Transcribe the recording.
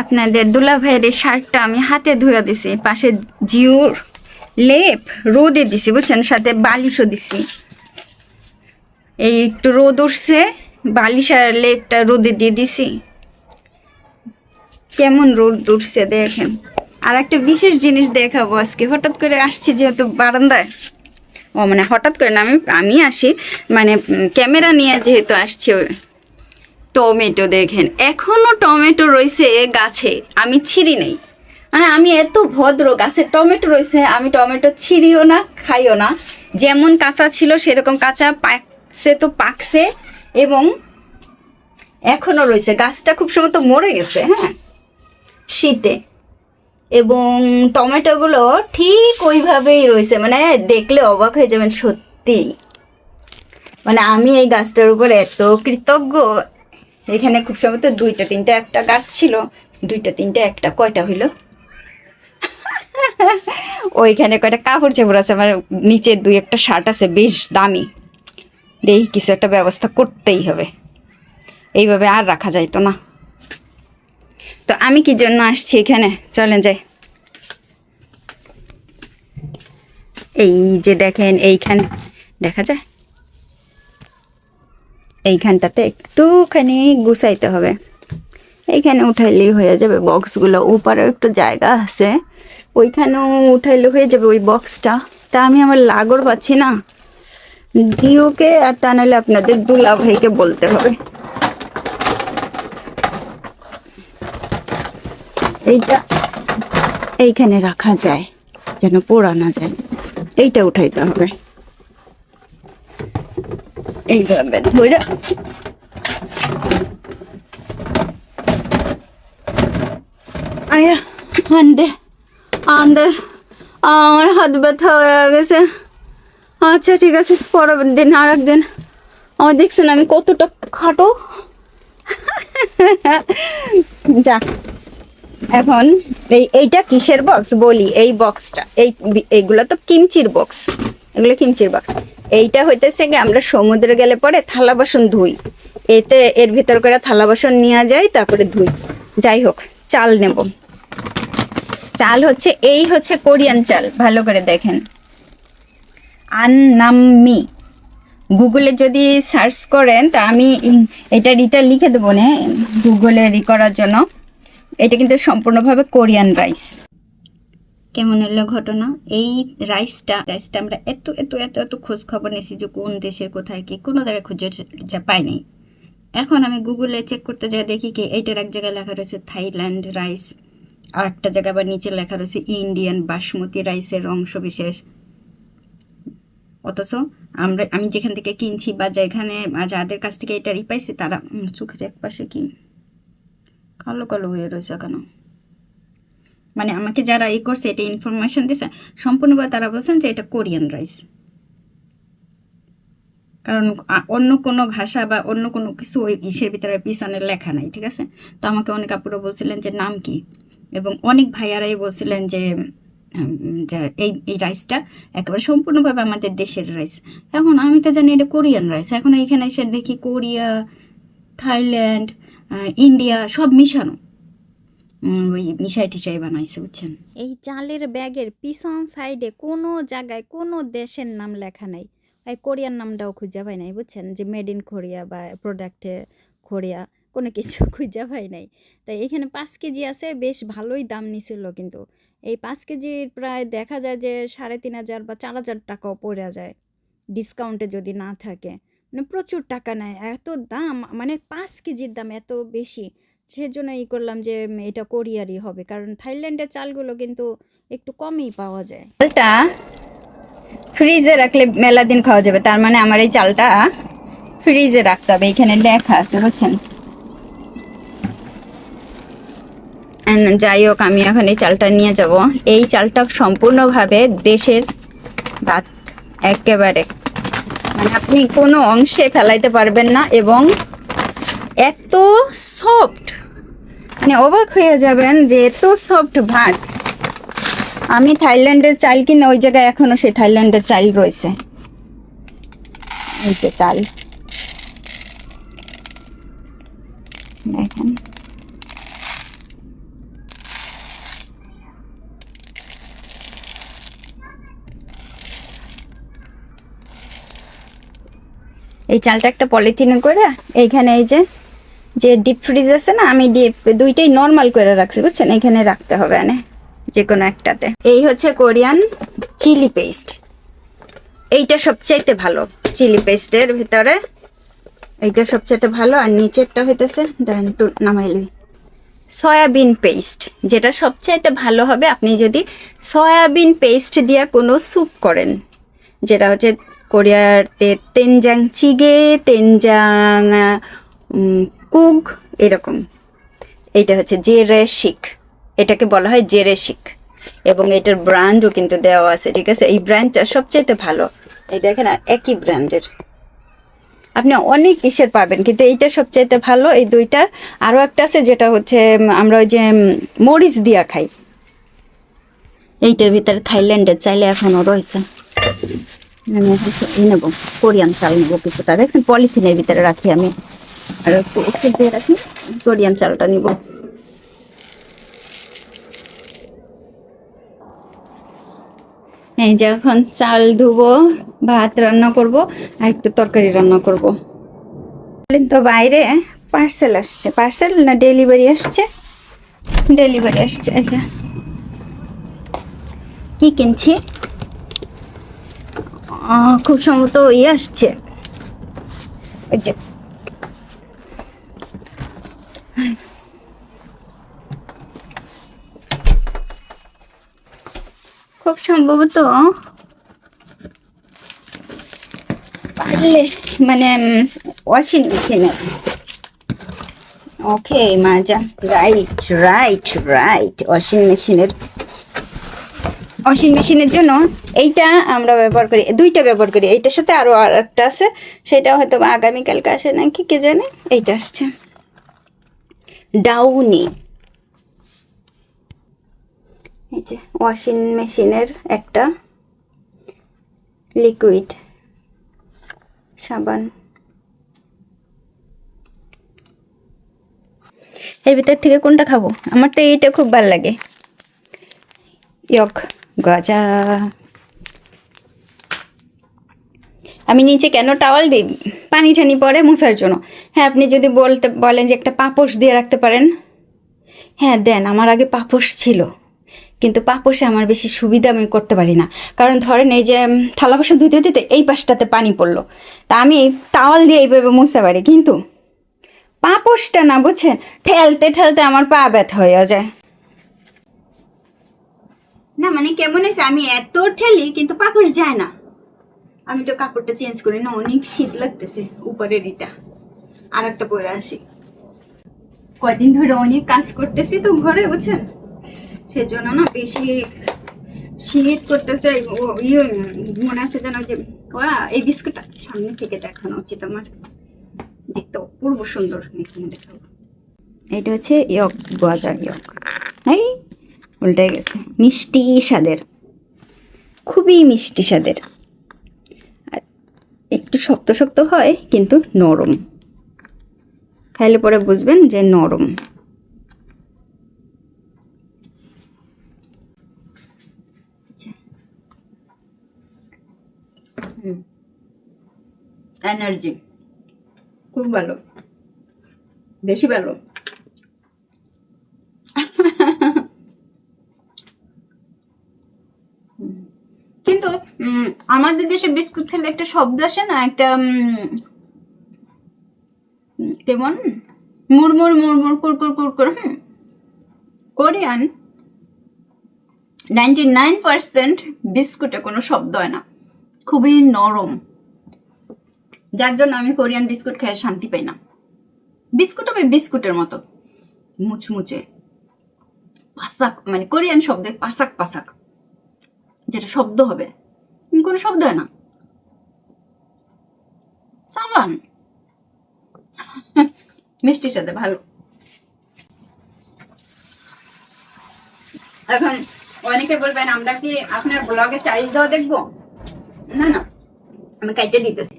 আপনাদের দুলা ভাইয়ের এই শার্টটা আমি হাতে ধুয়ে দিছি, পাশে জিওর লেপ রোদে দিছি বুঝছেন, সাথে বালিশও দিছি। এই একটু রোদ উঠছে, বালিশ আর লেপটা রোদে দিয়ে দিছি, কেমন রোদ উঠছে দেখেন। আর একটা বিশেষ জিনিস দেখাবো আজকে, হঠাৎ করে আসছি যেহেতু বারান্দায়, ও মানে হঠাৎ করে না, আমি আসি মানে ক্যামেরা নিয়ে যেহেতু আসছি। টমেটো দেখেন, এখনো টমেটো রয়েছে গাছে, আমি ছিঁড়ি নেই। মানে আমি এত ভদ্র, গাছে টমেটো রয়েছে, আমি টমেটো ছিঁড়িও না, খাইও না। যেমন কাঁচা ছিল সেরকম কাঁচা, পাকছে তো পাকছে, এবং এখনো রয়েছে। গাছটা খুব সম্ভবত মরে গেছে, হ্যাঁ, শীতে। এবং টমেটোগুলো ঠিক ওইভাবেই রয়েছে, মানে দেখলে অবাক হয়ে যাবেন সত্যি। মানে আমি এই গাছটার উপর এত কৃতজ্ঞ। এখানে খুব সম্ভবত 2টা 3টা একটা গাছ ছিল, 2টা 3টা একটা, কয়টা হইল, ওইখানে কয়টা কাপড় চাপড় আছে, আমার নিচে 2-1টা শার্ট আছে বেশ দামি, এই কিছু একটা ব্যবস্থা করতেই হবে, এইভাবে আর রাখা যাইতো না। তো আমি কি জন্য আসছি এখানে, চলেন যাই। এই যে দেখেন, এইখান দেখা যায়, এইখানটাতে একটুখানি গুছাইতে হবে, এইখানে উঠাইলেই হয়ে যাবে বক্সগুলো। ওপারেও একটু জায়গা আছে, ওইখানেও উঠাইলে হয়ে যাবে ওই বক্সটা। তা আমি আমার লাগর পাচ্ছি না, জিওকে আর তা নাহলে আপনাদের দুলা ভাইকে বলতে হবে। এইটা এইখানে রাখা যায় যেন পোড়া না যায়, এইটা উঠাইতে হবে এইভাবে ধরে। আয়া আনদে আনদে, আমার হাত ব্যথা হয়ে গেছে। আচ্ছা ঠিক আছে, পরের দিন আর একদিন। আমার দেখছেন আমি কতটা খাটো। যাক, এখন এইটা কিসের বক্স বলি, এই বক্সটা, এইগুলো তো কিমচির বক্স, এগুলো কিমচির বক্স। এইটা হইতেছে কি, আমরা সমুদ্রে গেলে পরে থালা বাসন ধুই, এতে এর ভিতর করে থালা বাসন নিয়ে যাই, তারপরে ধুই। যাই হোক, চাল নেব। চাল হচ্ছে, এই হচ্ছে কোরিয়ান চাল, ভালো করে দেখেন, আননাম্মি। গুগলে যদি সার্চ করেন, তা আমি এটা লিখে দেবো না গুগলে করার জন্য। এটা কিন্তু সম্পূর্ণভাবে কোরিয়ান রাইস। কেমন এলো ঘটনা, এই রাইসটা আমরা এত এত এত এত খোঁজ খবর নিয়েছি যে কোন দেশের কোথায় কি, কোনো জায়গায় খুঁজে যা পাইনি। এখন আমি গুগলে চেক করতে যাই, দেখি কি এইটার এক জায়গায় লেখা রয়েছে থাইল্যান্ড রাইস, আর একটা জায়গায় আবার নিচে লেখা রয়েছে ইন্ডিয়ান বাসমতি রাইসের অংশ বিশেষ। অথচ আমি যেখান থেকে কিনছি বা যেখানে যাদের কাছ থেকে এটা পাইছি, তারা চোখের এক পাশে কি কালো কালো হয়ে রয়েছে কেন, মানে আমাকে যারা করছে এটা ইনফরমেশন দিছে, সম্পূর্ণভাবে তারা বলছেন যে এটা কোরিয়ান রাইস। কারণ অন্য কোনো ভাষা বা অন্য কোনো কিছু ওই ইসের ভিতরে পিছনে লেখা নাই, ঠিক আছে। তো আমাকে অনেক আপুরা বলছিলেন যে নাম কি, এবং অনেক ভাইয়ারাই বলছিলেন যে এই রাইসটা একেবারে সম্পূর্ণভাবে আমাদের দেশের রাইস। এখন আমি তো জানি এটা কোরিয়ান রাইস, এখন এইখানে এসে দেখি কোরিয়া, থাইল্যান্ড, ইন্ডিয়া সব মিশানো, ওই মিশাই টিশাই বানাইছে বুঝছেন। এই চালের ব্যাগের পিছন সাইডে কোনো জায়গায় কোনো দেশের নাম লেখা নাই, এই কোরিয়ান নামটাও খুঁজে পাই নাই বুঝছেন, যে মেড ইন কোরিয়া বা প্রোডাক্টে কোরিয়া, কোনো কিছু খুঁজে পাই নাই। তাই এখানে 5 কেজি আছে, বেশ ভালোই দাম নিছিল, কিন্তু এই 5 কেজির প্রায় দেখা যায় যে 3,500 বা 4,000 টাকাও পড়ে যায় ডিসকাউন্টে যদি না থাকে, মানে প্রচুর টাকা নেয়। এত দাম, মানে 5 কেজির দাম এত বেশি, সেজন্য করলাম যে এটা কোরিয়ারই হবে, কারণ থাইল্যান্ডের চালগুলো কিন্তু একটু কমই পাওয়া যায়। চালটা ফ্রিজে রাখলে মেলা দিন খাওয়া যাবে, তার মানে আমার এই চালটা ফ্রিজে রাখতে হবে, এখানে লেখা আছে বুঝছেন। যাই হোক, আমি এখন এই চালটা নিয়ে যাব। এই চালটা সম্পূর্ণভাবে দেশের ভাত, একেবারে, মানে আপনি কোনো অংশে ফেলাইতে পারবেন না, এবং এত সফট, মানে অবাক হয়ে যাবেন যে এত সফট ভাত। আমি থাইল্যান্ডের চাল কিনে ওই জায়গায় এখনো সেই থাইল্যান্ডের চাল রয়েছে, এই যে চাল দেখেন। এই চালটা একটা পলিথিনে করে এইখানে এই যে যে ডিপ ফ্রিজ আছে না, আমি ডিপ দুইটাই নর্মাল করে রাখছি বুঝছেন, এখানে রাখতে হবে না যে কোনো একটাতে। এই হচ্ছে কোরিয়ান চিলি পেস্ট, এইটা সবচাইতে ভালো চিলি পেস্টের ভিতরে, এইটা সবচাইতে ভালো। আর নিচেরটা হইতেছে দেন একটু নামাইলি সয়াবিন পেস্ট, যেটা সবচাইতে ভালো হবে আপনি যদি সয়াবিন পেস্ট দিয়ে কোনো স্যুপ করেন, যেটা হচ্ছে কোরিয়াতে তেনজাং চিগে, তেনজাং কুগ এরকম। এইটা হচ্ছে জেরেশিক, এটাকে বলা হয় জেরেশিক, এবং এটার ব্র্যান্ডও কিন্তু দেওয়া আছে, ঠিক আছে। এই ব্র্যান্ডটা সবচাইতে ভালো, এই দেখেন একই ব্র্যান্ডের, আপনি অনেক ইসের পাবেন, কিন্তু এইটা সবচাইতে ভালো এই দুইটা। আরও একটা আছে যেটা হচ্ছে আমরা ওই যে মরিচ দিয়া খাই, এইটার ভিতরে থাইল্যান্ডের চাইলে এখনও রয়েছে। আমি এখন নেব কোরিয়ান চাল নেবো কিছুটা, দেখছেন পলিথিনের ভিতরে রাখি আমি, আর একটু ওষুধ দিয়ে রাখি, কোরিয়ান চালটা নিব। এই যে এখন চাল ধুবো, ভাত রান্না করব, আর একটু তরকারি রান্না করব। তো বাইরে পার্সেল আসছে, পার্সেল না ডেলিভারি আসছে, ডেলিভারি আসছে। আচ্ছা কি কিনছি, খুব সম্ভবত ইয়ে আসছে, ওই যে খুব সম্ভবত পারলে মানে ওয়াশিং মেশিনের। ওকে মাজা, রাইট রাইট রাইট, ওয়াশিং মেশিনের জন্য এইটা আমরা ব্যবহার করি, দুইটা ব্যবহার করি, এইটার সাথে আরও আর একটা আছে, সেটা হয়তো আগামীকালকে আসে নাকি কে জানে। এইটা আসছে ডাউনি, এই যে ওয়াশিং মেশিনের একটা লিকুইড সাবান। এর ভিতর থেকে কোনটা খাবো, আমার তো এইটা খুব ভালো লাগে, ইয়ক গজা। আমি নিচে কেন টাওয়াল দিই, পানি টানি পরে মুছার জন্য। হ্যাঁ আপনি যদি বলেন যে একটা পাপোশ দিয়ে রাখতে পারেন, হ্যাঁ দেন, আমার আগে পাপোশ ছিল, কিন্তু পাপোশে আমার বেশি সুবিধা আমি করতে পারি না, কারণ ধরেন এই যে থালা বাসন ধুতে ধুতে এই পাশটাতে পানি পড়লো, তা আমি টাওয়াল দিয়ে এইভাবে মুছতে পারি, কিন্তু পাপোশটা না বুঝছেন, ঠেলতে ঠেলতে আমার পা ব্যথা হয়ে যায়। না মানে কেমন হয়েছে, আমি এত ঠেলি কিন্তু পাপোশ যায় না। আমি তো কাপড়টা চেঞ্জ করি না, অনেক শীত লাগতেছে, উপরের এটা আর একটা পরে আসি, কয়দিন ধরে অনেক কাজ করতেছি তো ঘরে বুঝছেন, সেজন্য না বেশি শীত করতেছে। মনে হচ্ছে যেন যে এই বিস্কুটটা সামনে থেকে দেখানো উচিত আমার, দেখতে অপূর্ব সুন্দর, এখানে দেখাবো। এটা হচ্ছে ইয়ক গজা, ইয়ক এই উল্টাই গেছে, মিষ্টি স্বাদের, খুবই মিষ্টি স্বাদের, আর একটু শক্ত শক্ত হয় কিন্তু নরম, খাইলে পরে বুঝবেন যে নরম। এনার্জি খুব ভালো, বেশি ভালো। কিন্তু আমাদের দেশে বিস্কুট খেলে একটা শব্দ আসে না, একটা কেমন মুড়মুড় মুড়মুড় কুরকুর কুরকুর। কোরিয়ান 99% বিস্কুটে কোনো শব্দ হয় না, খুবই নরম, যার জন্য আমি কোরিয়ান বিস্কুট খেয়ে শান্তি পাই না। বিস্কুট হবে বিস্কুটের মতো মুচমুচে, পাসাক, মানে কোরিয়ান শব্দে পাসাক পাসাক, যেটা শব্দ হবে কোনো শব্দ হয় না, সাবান মিষ্টির সাথে ভালো। এখন অনেকে বলবেন আমরা কি আপনার ব্লগে চাইল দেওয়া দেখবো, না না আমি কাইটে দিতেছি।